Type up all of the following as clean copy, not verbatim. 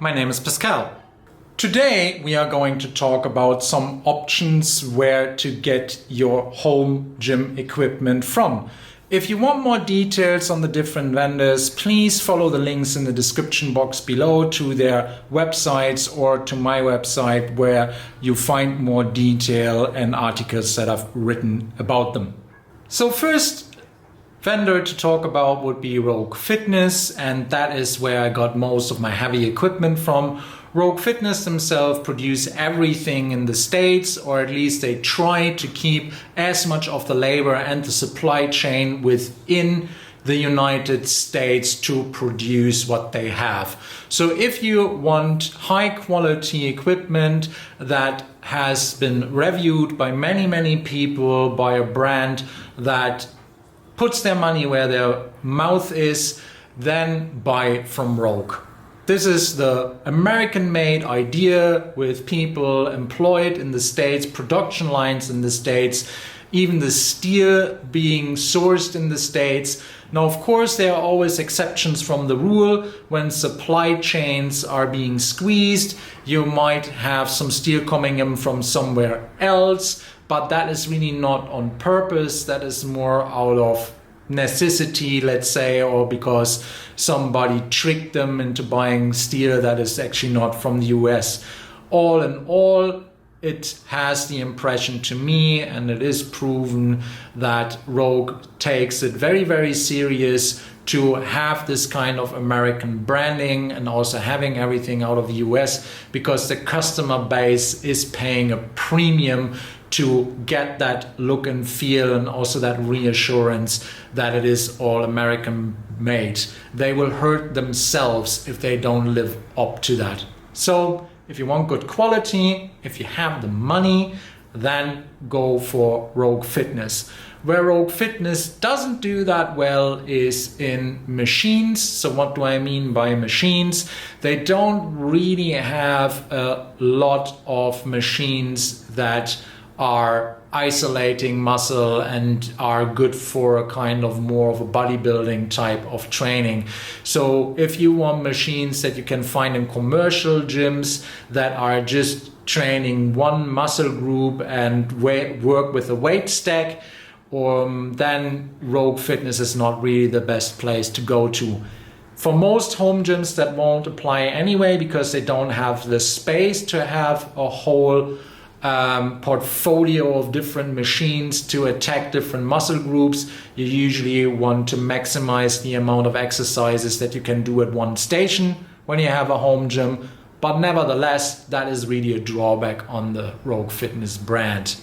my name is Pascal. Today we are going to talk about some options where to get your home gym equipment from. If you want more details on the different vendors, please follow the links in the description box below to their websites or to my website where you find more detail and articles that I've written about them. So first vendor to talk about would be Rogue Fitness, and that is where I got most of my heavy equipment from. Rogue Fitness themselves produce everything in the States, or at least they try to keep as much of the labor and the supply chain within the United States to produce what they have. So if you want high quality equipment that has been reviewed by many people, by a brand that puts their money where their mouth is, then buy from Rogue. This is the American-made idea with people employed in the States, production lines in the States, even the steel being sourced in the States. Now, of course, there are always exceptions from the rule. When supply chains are being squeezed, you might have some steel coming in from somewhere else, but that is really not on purpose. That is more out of necessity, let's say, or because somebody tricked them into buying steel that is actually not from the US. All in all, it has the impression to me, and it is proven, that Rogue takes it very serious to have this kind of American branding and also having everything out of the US, because the customer base is paying a premium to get that look and feel and also that reassurance that it is all American made. They will hurt themselves if they don't live up to that. So if you want good quality, if you have the money, then go for Rogue Fitness. Where Rogue Fitness doesn't do that well is in machines. So what do I mean by machines? They don't really have a lot of machines that are isolating muscle and are good for a kind of more of a bodybuilding type of training. So if you want machines that you can find in commercial gyms that are just training one muscle group and work with a weight stack, then Rogue Fitness is not really the best place to go to. For most home gyms, that won't apply anyway, because they don't have the space to have a whole portfolio of different machines to attack different muscle groups. You usually want to maximize the amount of exercises that you can do at one station when you have a home gym. But nevertheless, that is really a drawback on the Rogue Fitness brand.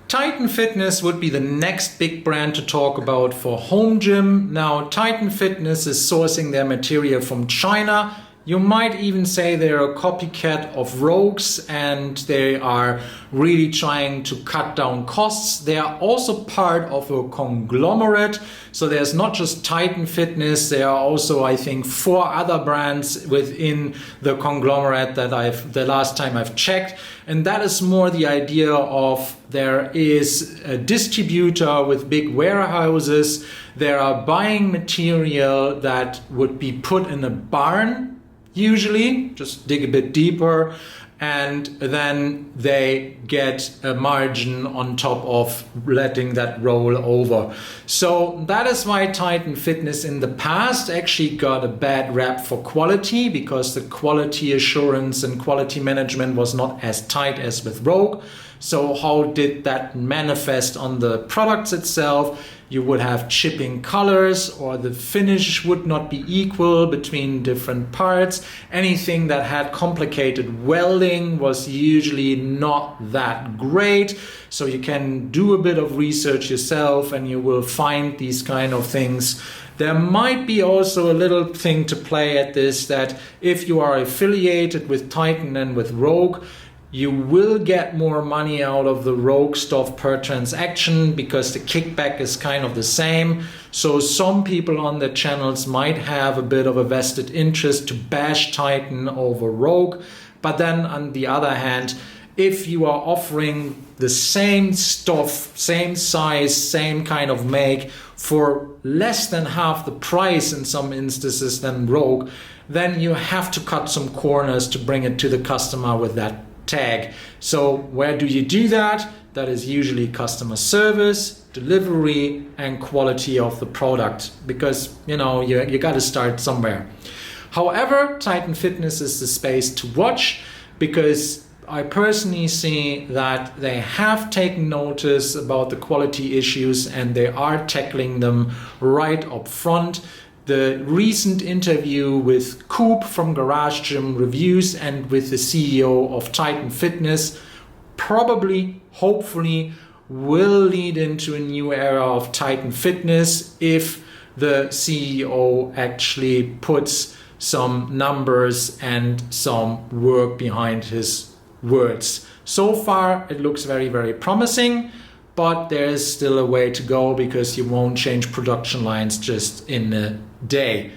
Titan Fitness would be the next big brand to talk about for home gym. Now, Titan Fitness is sourcing their material from China. You might even say they're a copycat of Rogue's, and they are really trying to cut down costs. They are also part of a conglomerate. So there's not just Titan Fitness, there are also, I think, 4 other brands within the conglomerate that the last time I've checked. And that is more the idea of there is a distributor with big warehouses. They are buying material that would be put in a barn, usually, just dig a bit deeper, and then they get a margin on top of letting that roll over. So that is why Titan Fitness in the past actually got a bad rap for quality, because the quality assurance and quality management was not as tight as with Rogue. So how did that manifest on the products itself? You would have chipping colors, or the finish would not be equal between different parts. Anything that had complicated welding was usually not that great. So you can do a bit of research yourself and you will find these kind of things. There might be also a little thing to play at this, that if you are affiliated with Titan and with Rogue, you will get more money out of the Rogue stuff per transaction, because the kickback is kind of the same. So some people on the channels might have a bit of a vested interest to bash Titan over Rogue. But then on the other hand, if you are offering the same stuff, same size, same kind of make for less than half the price in some instances than Rogue, then you have to cut some corners to bring it to the customer with that tag. So where do you do that? That is usually customer service, delivery, and quality of the product, because you got to start somewhere. However, Titan Fitness is the space to watch, because I personally see that they have taken notice about the quality issues and they are tackling them right up front. The recent interview with Coop from Garage Gym Reviews and with the CEO of Titan Fitness probably, hopefully, will lead into a new era of Titan Fitness if the CEO actually puts some numbers and some work behind his words. So far, it looks very, very promising, but there is still a way to go, because you won't change production lines just in a day.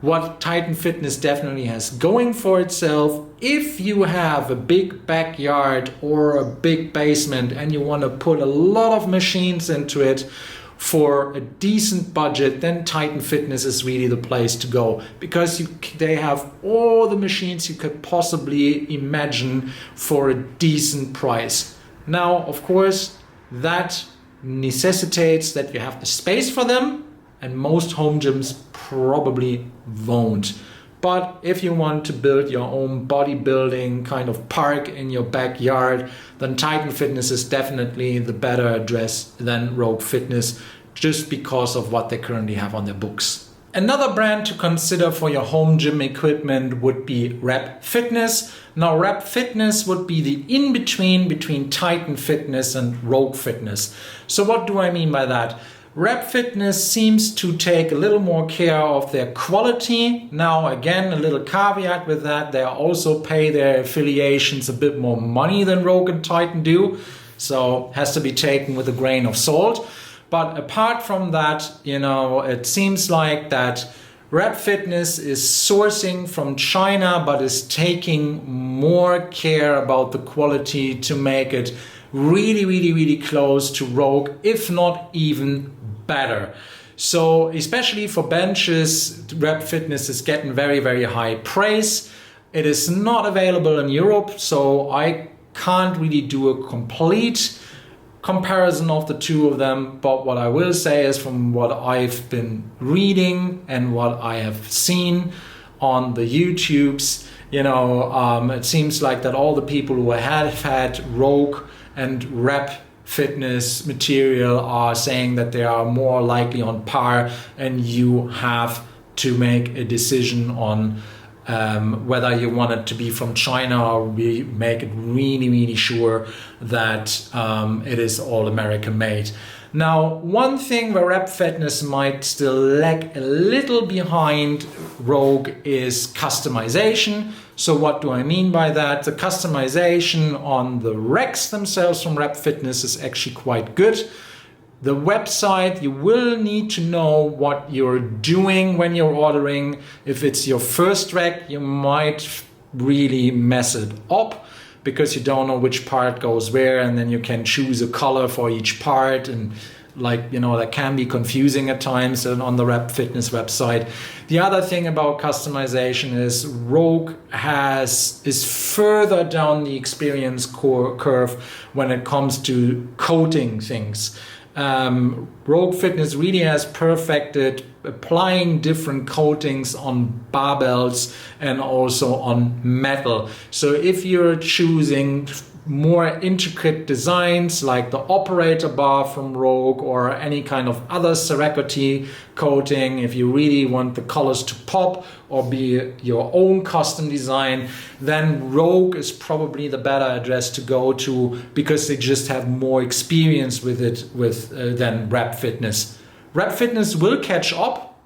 What Titan Fitness definitely has going for itself, if you have a big backyard or a big basement and you want to put a lot of machines into it for a decent budget, then Titan Fitness is really the place to go, because they have all the machines you could possibly imagine for a decent price. Now, of course, that necessitates that you have the space for them, and most home gyms probably won't. But if you want to build your own bodybuilding kind of park in your backyard, then Titan Fitness is definitely the better address than Rogue Fitness, just because of what they currently have on their books. Another brand to consider for your home gym equipment would be Rep Fitness. Now, Rep Fitness would be the in-between between Titan Fitness and Rogue Fitness. So what do I mean by that? Rep Fitness seems to take a little more care of their quality. Now, again, a little caveat with that, they also pay their affiliations a bit more money than Rogue and Titan do. So has to be taken with a grain of salt. But apart from that, it seems like that Rep Fitness is sourcing from China, but is taking more care about the quality to make it really, really, really close to Rogue, if not even better. So especially for benches, Rep Fitness is getting very, very high praise. It is not available in Europe, so I can't really do a complete comparison of the two of them, but what I will say is, from what I've been reading and what I have seen on the YouTubes, it seems like that all the people who have had Rogue and Rep Fitness material are saying that they are more likely on par, and you have to make a decision on whether you want it to be from China, or we make it really, really sure that it is all American made. Now, one thing where Rep Fitness might still lag a little behind Rogue is customization. So what do I mean by that? The customization on the racks themselves from Rep Fitness is actually quite good. The website, you will need to know what you're doing when you're ordering. If it's your first rack, you might really mess it up, because you don't know which part goes where, and then you can choose a color for each part, and that can be confusing at times on the Rep Fitness website. The other thing about customization is Rogue is further down the experience curve when it comes to coating things. Rogue Fitness really has perfected applying different coatings on barbells and also on metal. So if you're choosing more intricate designs like the operator bar from Rogue or any kind of other Cerakoti coating, if you really want the colors to pop or be your own custom design, then Rogue is probably the better address to go to, because they just have more experience with it than Rep Fitness. Rep Fitness will catch up,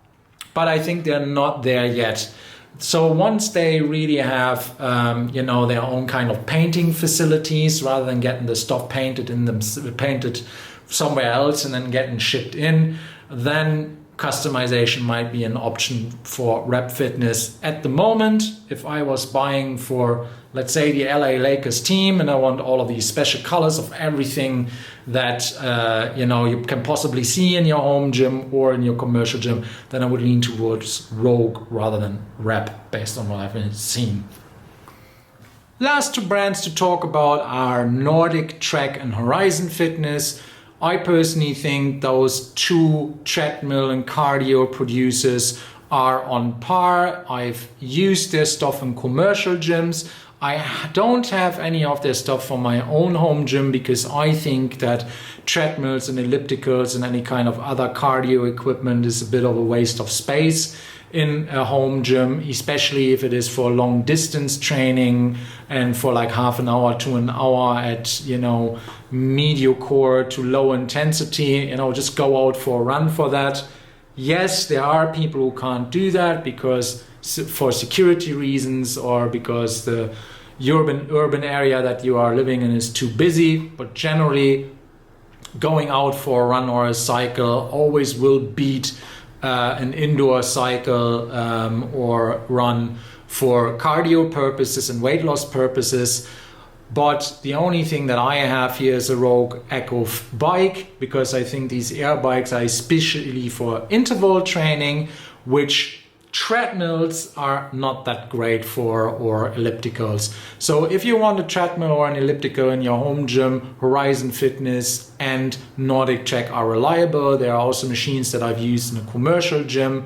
but I think they're not there yet. So once they really have, their own kind of painting facilities, rather than getting the stuff painted somewhere else and then getting shipped in, then customization might be an option for Rep Fitness. At the moment, if I was buying for, let's say, the LA Lakers team, and I want all of these special colors of everything that you can possibly see in your home gym or in your commercial gym, then I would lean towards Rogue rather than Rep, based on what I've seen. Last two brands to talk about are Nordictrack and Horizon Fitness. I personally think those two treadmill and cardio producers are on par. I've used their stuff in commercial gyms. I don't have any of their stuff for my own home gym because I think that treadmills and ellipticals and any kind of other cardio equipment is a bit of a waste of space in a home gym, especially if it is for long distance training and for like half an hour to an hour at, medium core to low intensity, just go out for a run for that. Yes, there are people who can't do that because for security reasons or because the urban area that you are living in is too busy, but generally going out for a run or a cycle always will beat an indoor cycle or run for cardio purposes and weight loss purposes. But the only thing that I have here is a Rogue Echo bike, because I think these air bikes are especially for interval training, which treadmills are not that great for, or ellipticals. So if you want a treadmill or an elliptical in your home gym, Horizon Fitness and Nordictrack are reliable. There are also machines that I've used in a commercial gym.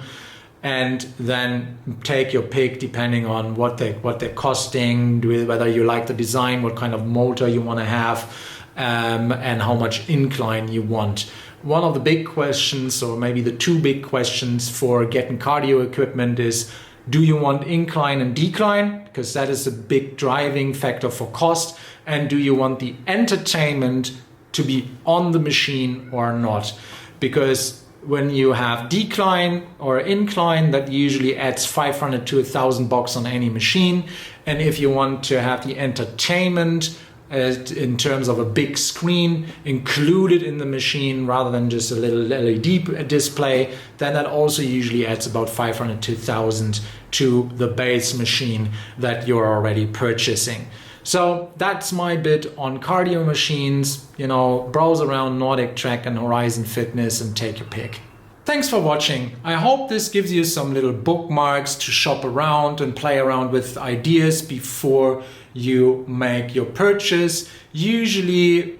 And then take your pick depending on what they're costing, whether you like the design, what kind of motor you want to have, and how much incline you want. One of the big questions, or maybe the two big questions for getting cardio equipment is, do you want incline and decline? Because that is a big driving factor for cost. And do you want the entertainment to be on the machine or not? Because when you have decline or incline, that usually adds 500 to $1,000 on any machine. And if you want to have the entertainment in terms of a big screen included in the machine rather than just a little LED display, then that also usually adds about 500 to 1,000 to the base machine that you're already purchasing. So that's my bit on cardio machines. Browse around Nordictrack and Horizon Fitness and take your pick. Thanks for watching. I hope this gives you some little bookmarks to shop around and play around with ideas before you make your purchase. Usually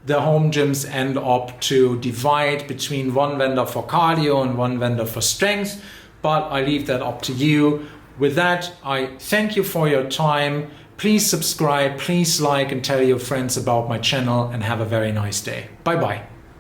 the home gyms end up to divide between one vendor for cardio and one vendor for strength, but I leave that up to you. With that, I thank you for your time. Please subscribe, please like and tell your friends about my channel, and have a very nice day. Bye bye.